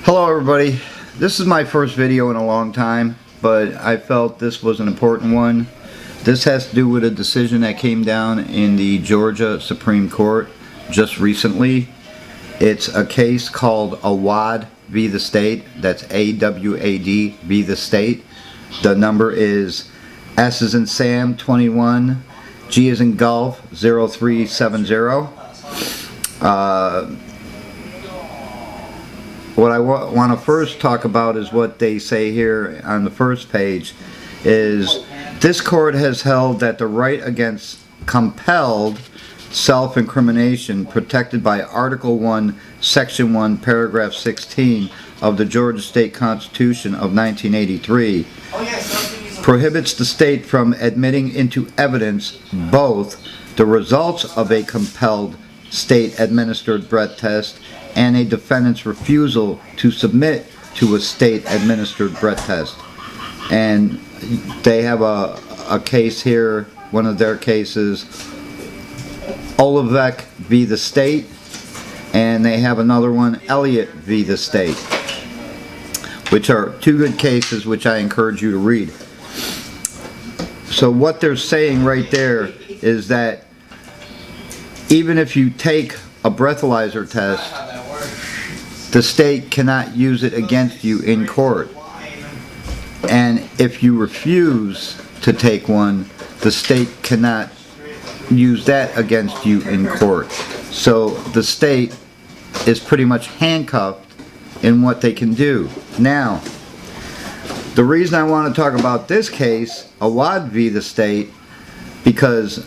Hello everybody, this is my first video in a long time, but I felt this was an important one. This has to do with a decision that came down in the Georgia Supreme Court just recently. It's a case called Awad v. the State. That's A-W-A-D v. the State. The number is S as in Sam 21, G as in Golf 0370. What I want to first talk about is what they say here on the first page is this court has held that the right against compelled self-incrimination protected by Article 1, Section 1, Paragraph 16 of the Georgia State Constitution of 1983 prohibits the state from admitting into evidence both the results of a compelled state-administered breath test and a defendant's refusal to submit to a state-administered breath test. And they have a case here, one of their cases, Olivec v. the State, and they have another one, Elliott v. the State, which are two good cases which I encourage you to read. So what they're saying right there is that even if you take a breathalyzer test, the state cannot use it against you in court. And if you refuse to take one, the state cannot use that against you in court. So the state is pretty much handcuffed in what they can do. Now, the reason I want to talk about this case, Awad v. the State, because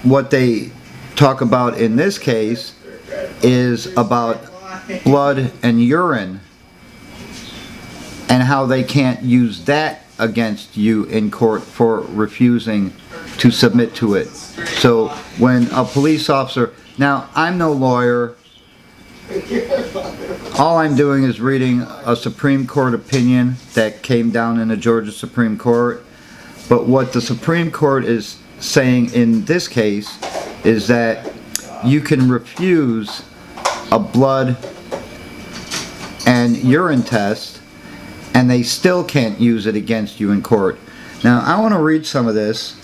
what they talk about in this case is about blood and urine and how they can't use that against you in court for refusing to submit to it. So when a police officer, now I'm no lawyer, all I'm doing is reading a Supreme Court opinion that came down in the Georgia Supreme Court, but what the Supreme Court is saying in this case is that you can refuse a blood and urine test and they still can't use it against you in court. Now I want to read some of this.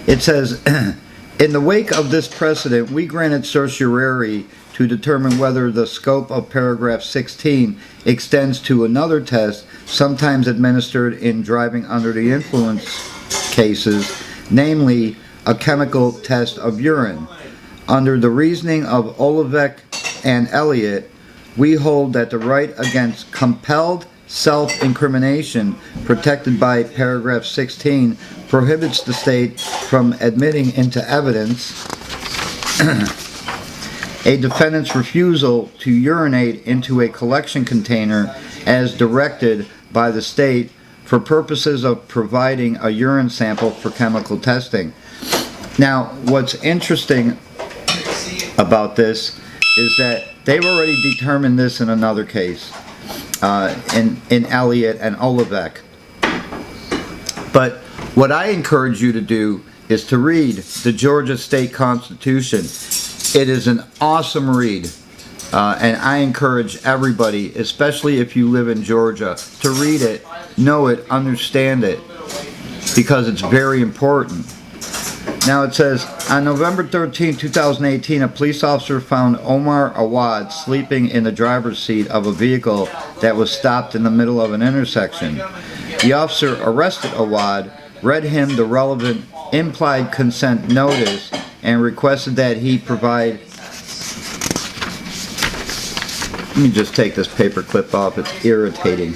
It says, in the wake of this precedent, we granted certiorari to determine whether the scope of paragraph 16 extends to another test sometimes administered in driving under the influence cases, namely a chemical test of urine. Under the reasoning of Olivec and Elliott, we hold that the right against compelled self-incrimination protected by paragraph 16 prohibits the state from admitting into evidence a defendant's refusal to urinate into a collection container as directed by the state for purposes of providing a urine sample for chemical testing. Now, what's interesting about this is that they've already determined this in another case, in Elliott and Olivec. But what I encourage you to do is to read the Georgia State Constitution. It is an awesome read, and I encourage everybody, especially if you live in Georgia, to read it, know it, understand it, because it's very important. Now it says, on November 13, 2018, a police officer found Omar Awad sleeping in the driver's seat of a vehicle that was stopped in the middle of an intersection. The officer arrested Awad, read him the relevant implied consent notice, and requested that he provide... Let me just take this paper clip off, it's irritating.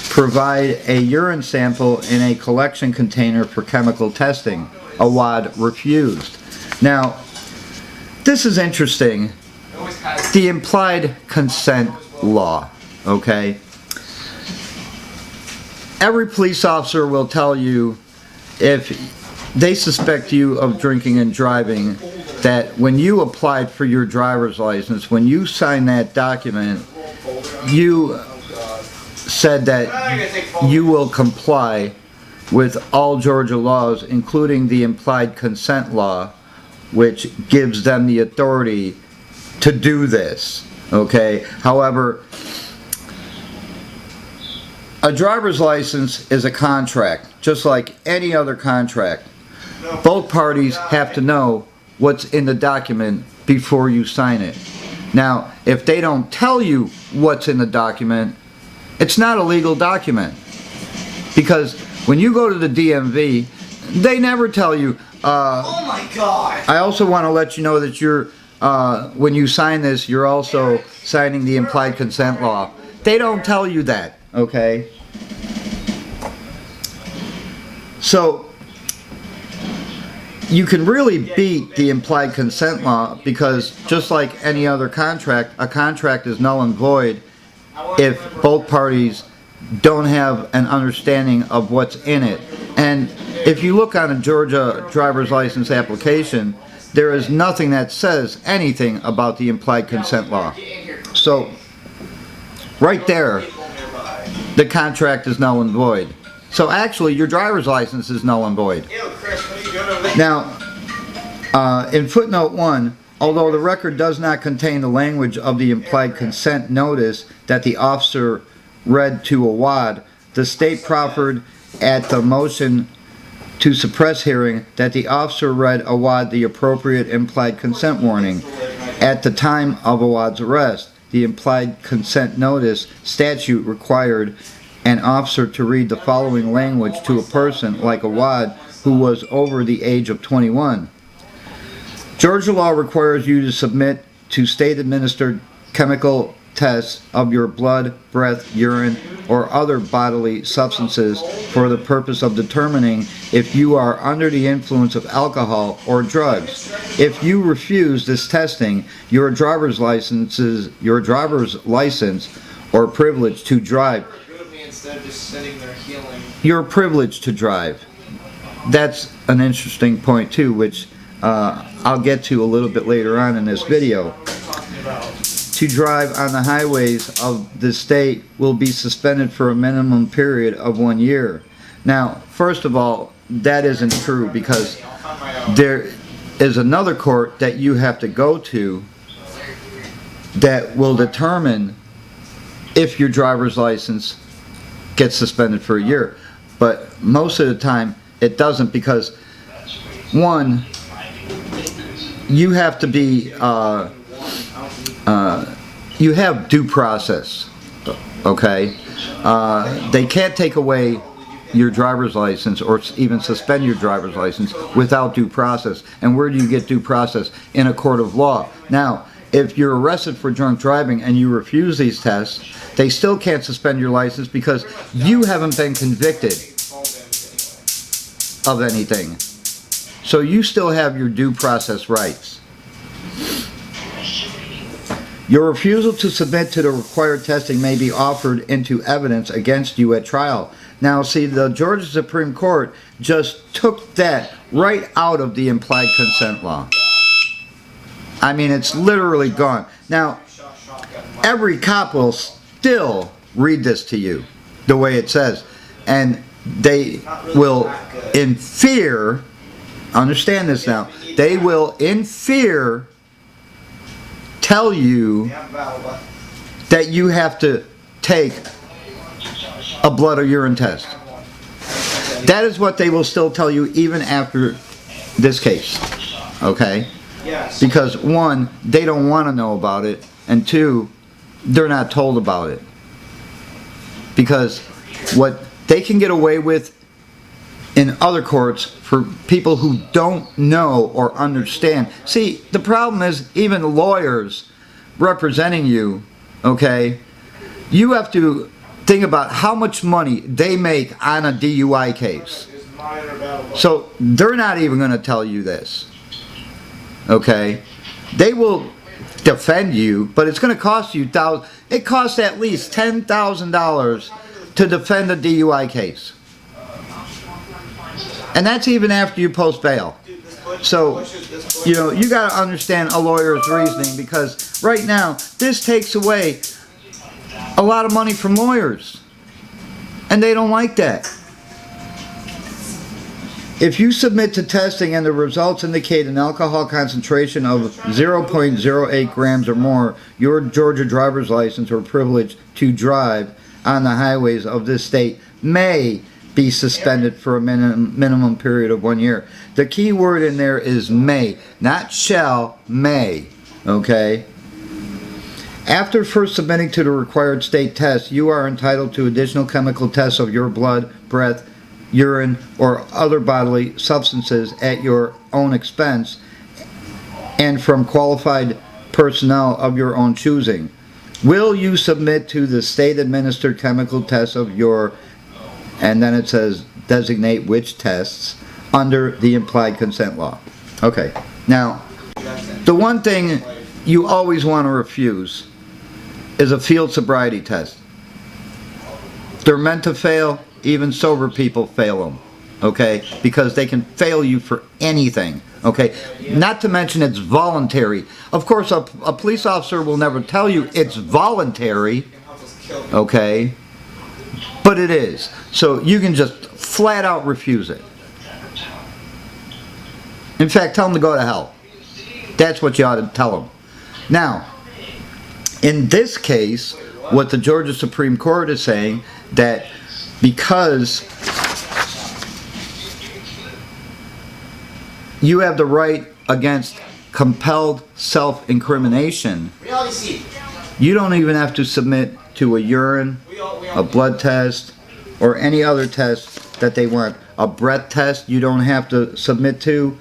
Provide a urine sample in a collection container for chemical testing. Awad refused. Now, this is interesting. The implied consent law, okay? Every police officer will tell you if they suspect you of drinking and driving, that when you applied for your driver's license, when you signed that document, you said that you will comply with all Georgia laws, including the implied consent law, which gives them the authority to do this, okay? However, a driver's license is a contract, just like any other contract. Both parties have to know what's in the document before you sign it. Now, if they don't tell you what's in the document, it's not a legal document. Because when you go to the DMV, they never tell you, oh my God! I also want to let you know that you're, when you sign this, you're also signing the implied consent law. They don't tell you that, okay? So, you can really beat the implied consent law because just like any other contract, a contract is null and void if both parties don't have an understanding of what's in it. And if you look on a Georgia driver's license application, there is nothing that says anything about the implied consent law. So, right there, the contract is null and void. So actually, your driver's license is null and void. Now, in footnote 1, although the record does not contain the language of the implied consent notice that the officer read to Awad, the state proffered at the motion to suppress hearing that the officer read Awad the appropriate implied consent warning. At the time of Awad's arrest, the implied consent notice statute required an officer to read the following language to a person like Awad who was over the age of 21. Georgia law requires you to submit to state-administered chemical tests of your blood, breath, urine, or other bodily substances for the purpose of determining if you are under the influence of alcohol or drugs. If you refuse this testing, your driver's license or privilege to drive, instead of just sitting there healing. You're privileged to drive. That's an interesting point too, which I'll get to a little bit later on in this video. To drive on the highways of the state will be suspended for a minimum period of 1 year. Now, first of all, that isn't true because there is another court that you have to go to that will determine if your driver's license gets suspended for a year. But most of the time it doesn't because, one, you have to be, you have due process, okay? They can't take away your driver's license or even suspend your driver's license without due process. And where do you get due process? In a court of law. Now, if you're arrested for drunk driving and you refuse these tests, they still can't suspend your license because you haven't been convicted of anything. So you still have your due process rights. Your refusal to submit to the required testing may be offered into evidence against you at trial. Now, see, the Georgia Supreme Court just took that right out of the implied consent law. I mean, it's literally gone. Now, every cop will still read this to you the way it says. And they will, in fear, understand this now, they will, in fear, tell you that you have to take a blood or urine test. That is what they will still tell you even after this case, okay? Because one, they don't want to know about it, and two, they're not told about it. Because what they can get away with in other courts for people who don't know or understand. See, the problem is even lawyers representing you, okay, you have to think about how much money they make on a DUI case. So they're not even going to tell you this, okay? They will defend you, but it's going to cost you thousands. It costs at least $10,000 to defend a DUI case. And that's even after you post bail. So, you know, you got to understand a lawyer's reasoning because right now, this takes away a lot of money from lawyers. And they don't like that. If you submit to testing and the results indicate an alcohol concentration of 0.08 grams or more, your Georgia driver's license or privilege to drive on the highways of this state may be suspended for a minimum period of 1 year. The key word in there is may, not shall, may. Okay? After first submitting to the required state test, you are entitled to additional chemical tests of your blood, breath, urine, or other bodily substances at your own expense and from qualified personnel of your own choosing. Will you submit to the state-administered chemical tests of your, and then it says designate which tests, under the implied consent law. Okay, now, the one thing you always want to refuse is a field sobriety test. They're meant to fail. Even sober people fail them, okay? Because they can fail you for anything, okay? Not to mention it's voluntary. Of course, a police officer will never tell you it's voluntary, okay? But it is. So you can just flat out refuse it. In fact, tell them to go to hell. That's what you ought to tell them. Now, in this case, what the Georgia Supreme Court is saying, that because you have the right against compelled self-incrimination, you don't even have to submit to a urine, a blood test, or any other test that they want. A breath test you don't have to submit to.